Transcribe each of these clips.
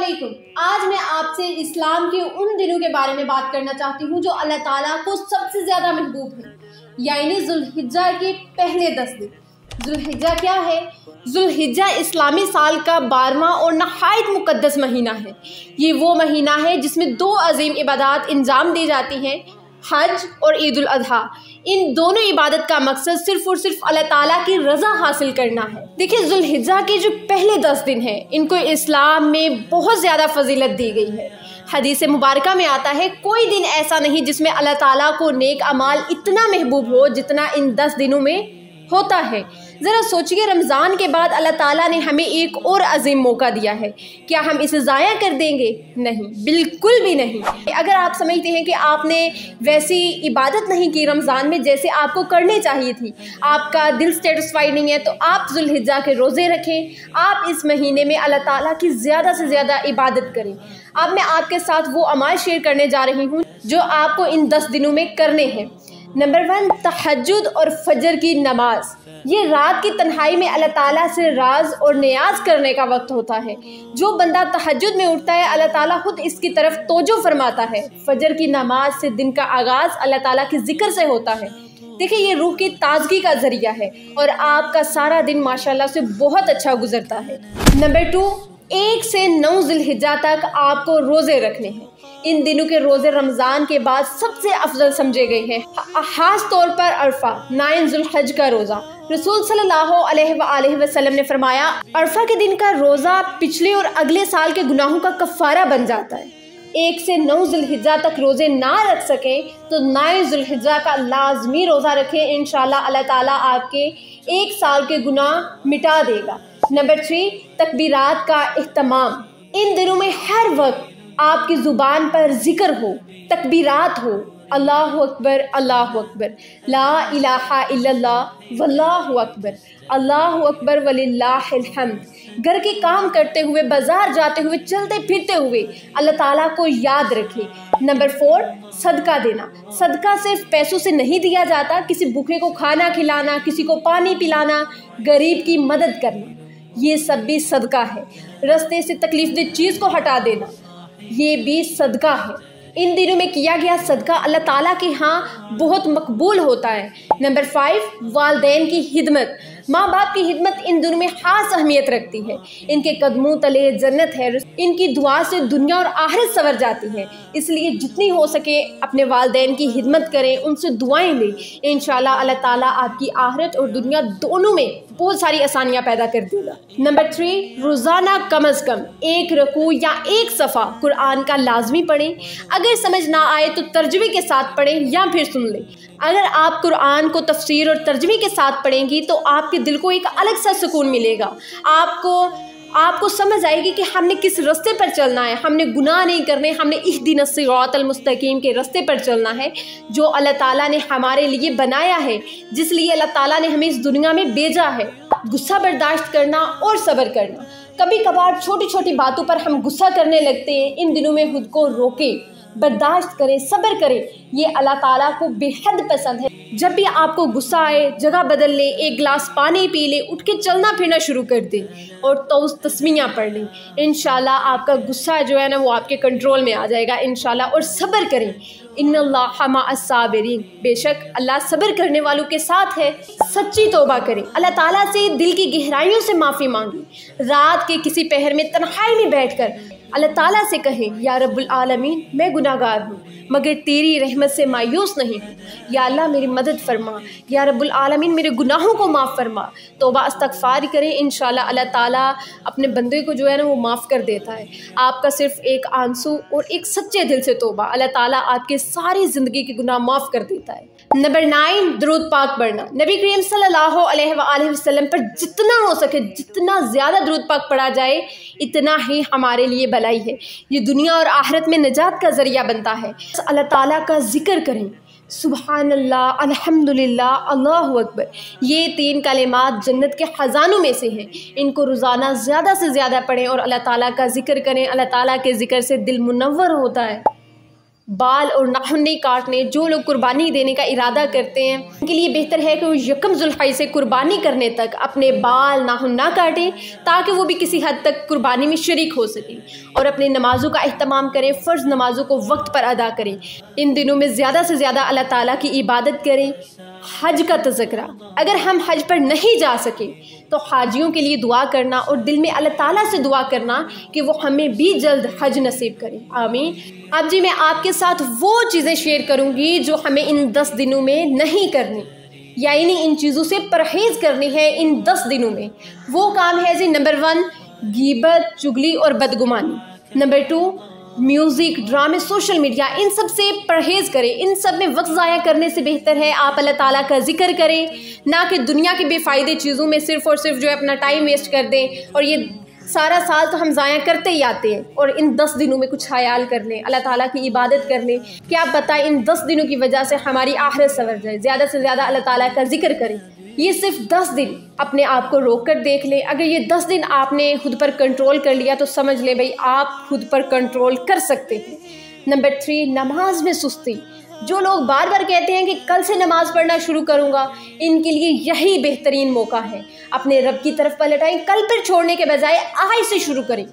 अस्सलामुअलैकुम। आज मैं आपसे इस्लाम के उन दिनों के बारे में बात करना चाहती हूँ जो अल्लाह ताला को सबसे ज़्यादा महबूब है, यानी जुल्हिज्जा के पहले 10 दिन। जुल्हिज्जा क्या है? जुल्हिज्जा इस्लामी साल का 12वां और नहायत मुक़द्दस महीना है। ये वो महीना है जिसमें 2 अजीम इबादत इंजाम दी जाती हैं, हज और ईद उल अज़हा। इन दोनों इबादत का मकसद सिर्फ़ और सिर्फ अल्लाह ताला की रज़ा हासिल करना है। देखिए, जुल्हिज्जा के जो पहले 10 दिन हैं, इनको इस्लाम में बहुत ज़्यादा फजीलत दी गई है। हदीस मुबारका में आता है, कोई दिन ऐसा नहीं जिसमें अल्लाह ताला को नेक अमाल इतना महबूब हो जितना इन 10 दिनों में होता है। ज़रा सोचिए, रमज़ान के बाद अल्लाह ताला ने हमें एक और अजीम मौका दिया है, क्या हम इसे ज़ाया कर देंगे? नहीं, बिल्कुल भी नहीं। अगर आप समझते हैं कि आपने वैसी इबादत नहीं की रमज़ान में जैसे आपको करनी चाहिए थी, आपका दिल सेटिस्फाइड नहीं है, तो आप जुल्हिज्जा के रोज़े रखें। आप इस महीने में अल्लाह ताला की ज़्यादा से ज़्यादा इबादत करें। अब मैं आपके साथ वो अमाल शेयर करने जा रही हूँ जो आपको इन 10 दिनों में करने हैं। नंबर 1, तहज्जुद और फजर की नमाज। ये रात की तन्हाई में अल्लाह ताला से राज और नियाज करने का वक्त होता है। जो बंदा तहज्जुद में उठता है, अल्लाह ताला खुद इसकी तरफ तवज्जो फरमाता है। फजर की नमाज से दिन का आगाज़ अल्लाह ताला के जिक्र से होता है। देखिए, ये रूह की ताजगी का ज़रिया है और आपका सारा दिन माशाल्लाह से बहुत अच्छा गुजरता है। नंबर 2, 1 से 9 ज़िलहिज्जा तक आपको रोज़े रखने हैं। इन दिनों के रोज़े रमज़ान के बाद सबसे अफजल समझे गए हैं, खास तौर पर अरफा 9 ज़ुल्हज का रोज़ा। रसूल सल्लल्लाहु अलैहि वसल्लम ने फरमाया, अरफा के दिन का रोज़ा पिछले और अगले साल के गुनाहों का कफ़ारा बन जाता है। 1 से 9 ज़ुल्हिज्जा तक रोज़े ना रख सकें तो 9 ज़ुल्हिज्जा का लाजमी रोज़ा रखें। इंशाअल्लाह अल्लाह ताला आपके 1 साल के गुनाह मिटा देगा। नंबर 3, तकबीरात का इह्तमाम। इन दिनों में हर वक्त आपकी ज़ुबान पर ज़िक्र हो, तकबीरात हो, अल्लाहु अकबर, अल्लाहु अकबर, ला इलाहा इल्लल्लाह, वल्लाहु अकबर, अल्लाहु अकबर वलिल्लाहिल हम्द। घर के काम करते हुए, बाजार जाते हुए, चलते फिरते हुए अल्लाह ताला को याद रखें। नंबर 4, सदका देना। सदका सिर्फ पैसों से नहीं दिया जाता, किसी भूखे को खाना खिलाना, किसी को पानी पिलाना, गरीब की मदद करना, ये सब भी सदका है। रास्ते से तकलीफ दे चीज़ को हटा देना, ये भी सदका है। इन दिनों में किया गया सदका अल्लाह ताला के यहाँ बहुत मकबूल होता है। नंबर 5, वालिदैन की खिदमत। माँ बाप की खिदमत इन दिनों में खास अहमियत रखती है। इनके कदमों तले जन्नत है। इनकी दुआ से दुनिया और आखिरत संवर जाती है। इसलिए जितनी हो सके अपने वालिदैन की खिदमत करें, उनसे दुआएं लें। इंशाअल्लाह अल्लाह ताला आपकी आखिरत और दुनिया दोनों में बहुत सारी आसानियाँ पैदा कर देगा। नंबर 3, रोज़ाना कम अज़ कम 1 रकू या 1 सफ़ा कुरान का लाजमी पढ़ें। अगर समझ ना आए तो तर्जुमे के साथ पढ़ें या फिर सुन लें। अगर आप कुरान को तफसीर और तर्जुमे के साथ पढ़ेंगी तो आपके दिल को एक अलग सा सुकून मिलेगा। आपको समझ आएगी कि हमने किस रास्ते पर चलना है, हमने गुनाह नहीं करने, हमने इहदिनस सिरातल मुस्तकीम के रास्ते पर चलना है जो अल्लाह ताला ने हमारे लिए बनाया है, जिस लिए अल्लाह ताला ने हमें इस दुनिया में भेजा है। गुस्सा बर्दाश्त करना और सब्र करना। कभी कभार छोटी छोटी बातों पर हम गुस्सा करने लगते हैं। इन दिनों में खुद को रोकें, बर्दाश्त करें, सब्र करें, ये अल्लाह ताला को बेहद पसंद है। जब भी आपको गुस्सा आए, जगह बदल ले, 1 गिलास पानी पी ले, उठ के चलना फिरना शुरू कर दे और तो तस्मीयाँ पढ़ लें। इंशाल्लाह आपका गुस्सा जो है ना, वो आपके कंट्रोल में आ जाएगा इंशाल्लाह। और सब्र करें, इन्नल्लाह मअस साबिरीन, बेशक अल्लाह सब्र करने वालों के साथ है। सच्ची तौबा करें, अल्लाह ताला से दिल की गहराइयों से माफ़ी मांगी। रात के किसी पहर में तन्हाई में बैठकर अल्लाह ताला से कहें, या रब्बुल आलमीन, मैं गुनाहगार हूँ मगर तेरी रहमत से मायूस नहीं हूँ। या अल्लाह मेरी मदद फरमा, या रब्बुल आलमीन मेरे गुनाहों को माफ़ फरमा। तौबा इस्तग़फ़ार करें, इंशाअल्लाह अल्लाह ताला अपने बंदे को जो है ना वो माफ़ कर देता है। आपका सिर्फ एक आंसू और एक सच्चे दिल से तौबा, अल्लाह ताला आपके सारी ज़िंदगी के गुनाह माफ़ कर देता है। नंबर 9, दुरूद पाक पढ़ना। नबी करीम सल्लल्लाहु अलैहि वसल्लम पर जितना हो सके, जितना ज़्यादा दुरूद पाक पढ़ा जाए, इतना ही हमारे लिए भलाई है। ये दुनिया और आखिरत में निजात का ज़रिया बनता है। अल्लाह ताला का जिक्र करें, सुबहान अल्लाह, अल्हम्दुलिल्लाह, अल्लाहु अकबर। ये 3 कलिमात जन्नत के ख़ज़ानों में से हैं। इनको रोज़ाना ज़्यादा से ज़्यादा पढ़ें और अल्लाह ताला का जिक्र करें। अल्लाह ताला के ज़िक्र से दिल मुनव्वर होता है। बाल और नाखून नहीं काटने। जो लोग कुर्बानी देने का इरादा करते हैं उनके लिए बेहतर है कि वो यकम ज़ुल्हिज्जा से कुर्बानी करने तक अपने बाल नाखून ना काटें, ताकि वो भी किसी हद तक कुर्बानी में शरीक हो सकें और अपने नमाज़ों का एहतमाम करें, फ़र्ज़ नमाज़ों को वक्त पर अदा करें। इन दिनों में ज़्यादा से ज़्यादा अल्लाह ताला की इबादत करें। हज का तज़किरा, अगर हम हज पर नहीं जा सके तो हाजियों के लिए दुआ करना और दिल में अल्लाह ताला से दुआ करना कि वो हमें भी जल्द हज नसीब करे, आमीन। अब जी मैं आपके साथ वो चीज़ें शेयर करूँगी जो हमें इन 10 दिनों में नहीं करनी, यानी इन चीज़ों से परहेज़ करनी है इन 10 दिनों में। वो काम है जी, नंबर 1 गीबत, चुगली और बदगुमानी। नंबर 2 म्यूज़िक, ड्रामे, सोशल मीडिया, इन सब से परहेज़ करें। इन सब में वक्त ज़ाया करने से बेहतर है आप अल्लाह ताला का जिक्र करें, ना कि दुनिया के बेफ़ायदे चीज़ों में सिर्फ़ और सिर्फ जो है अपना टाइम वेस्ट कर दें। और ये सारा साल तो हम ज़ाया करते ही आते हैं, और इन 10 दिनों में कुछ ख्याल कर लें, अल्लाह ताला की इबादत कर लें। क्या आप बताएं, इन 10 दिनों की वजह से हमारी आखिरत संवर जाए। ज़्यादा से ज़्यादा अल्लाह ताला का जिक्र करें। ये सिर्फ 10 दिन अपने आप को रोक कर देख लें। अगर ये 10 दिन आपने खुद पर कंट्रोल कर लिया तो समझ लें भाई आप खुद पर कंट्रोल कर सकते हैं। नंबर 3 नमाज में सुस्ती। जो लोग बार बार कहते हैं कि कल से नमाज़ पढ़ना शुरू करूँगा, इनके लिए यही बेहतरीन मौका है। अपने रब की तरफ पलट आएं, कल पर छोड़ने के बजाय आज से शुरू करें।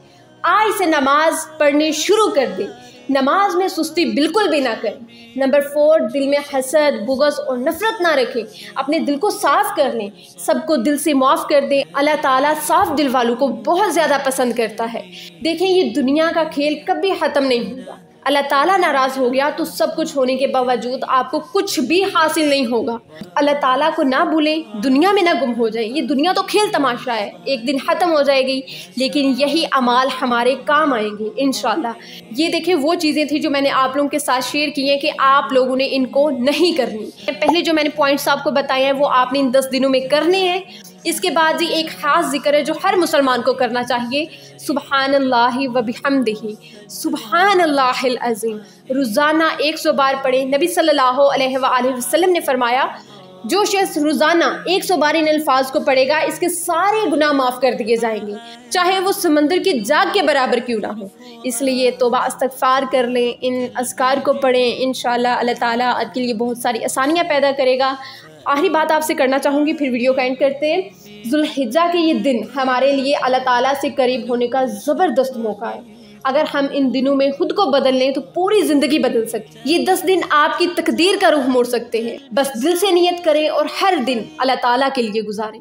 आज से नमाज पढ़नी शुरू कर दें। नमाज में सुस्ती बिल्कुल भी ना करें। नंबर 4 दिल में हसद, बुग़्ज़ और नफ़रत ना रखें। अपने दिल को साफ़ कर लें, सबको दिल से माफ़ कर दें। अल्लाह ताला साफ़ दिल वालों को बहुत ज़्यादा पसंद करता है। देखें, ये दुनिया का खेल कभी ख़त्म नहीं होगा। अल्लाह ताला नाराज़ हो गया तो सब कुछ होने के बावजूद आपको कुछ भी हासिल नहीं होगा। अल्लाह ताला को ना भूलें, दुनिया में ना गुम हो जाए। ये दुनिया तो खेल तमाशा है, एक दिन ख़त्म हो जाएगी, लेकिन यही अमाल हमारे काम आएंगे इंशाल्लाह। ये देखिए वो चीज़ें थी जो मैंने आप लोगों के साथ शेयर की हैं कि आप लोगों ने इनको नहीं करनी। पहले जो मैंने पॉइंट्स आपको बताए हैं वो आपने इन 10 दिनों में करने हैं। इसके बाद जी एक ख़ास जिक्र है जो हर मुसलमान को करना चाहिए, सुबहानल्लाहि व बिहम्दिही, सुबहानल्लाहिल अज़ीम। रोज़ाना 100 बार पढ़ें। नबी सल्लल्लाहु अलैहि वसल्लम ने फरमाया, जो शख्स रोज़ाना 100 बार इन अल्फाज को पढ़ेगा इसके सारे गुनाह माफ़ कर दिए जाएंगे, चाहे वो समंदर की जाग के बराबर क्यों ना हो। इसलिए तौबा इस्तग़फ़ार कर लें, इन अज़कार को पढ़ें। इंशाअल्लाह अल्लाह ताला आपके लिए बहुत सारी आसानियाँ पैदा करेगा। आखिरी बात आपसे करना चाहूँगी, फिर वीडियो का एंड करते हैं। ज़ुल्हिज्जा के ये दिन हमारे लिए अल्लाह ताला से करीब होने का ज़बरदस्त मौका है। अगर हम इन दिनों में खुद को बदल लें तो पूरी ज़िंदगी बदल सकती है। ये 10 दिन आपकी तकदीर का रुख मोड़ सकते हैं। बस दिल से नियत करें और हर दिन अल्लाह ताला के लिए गुजारें।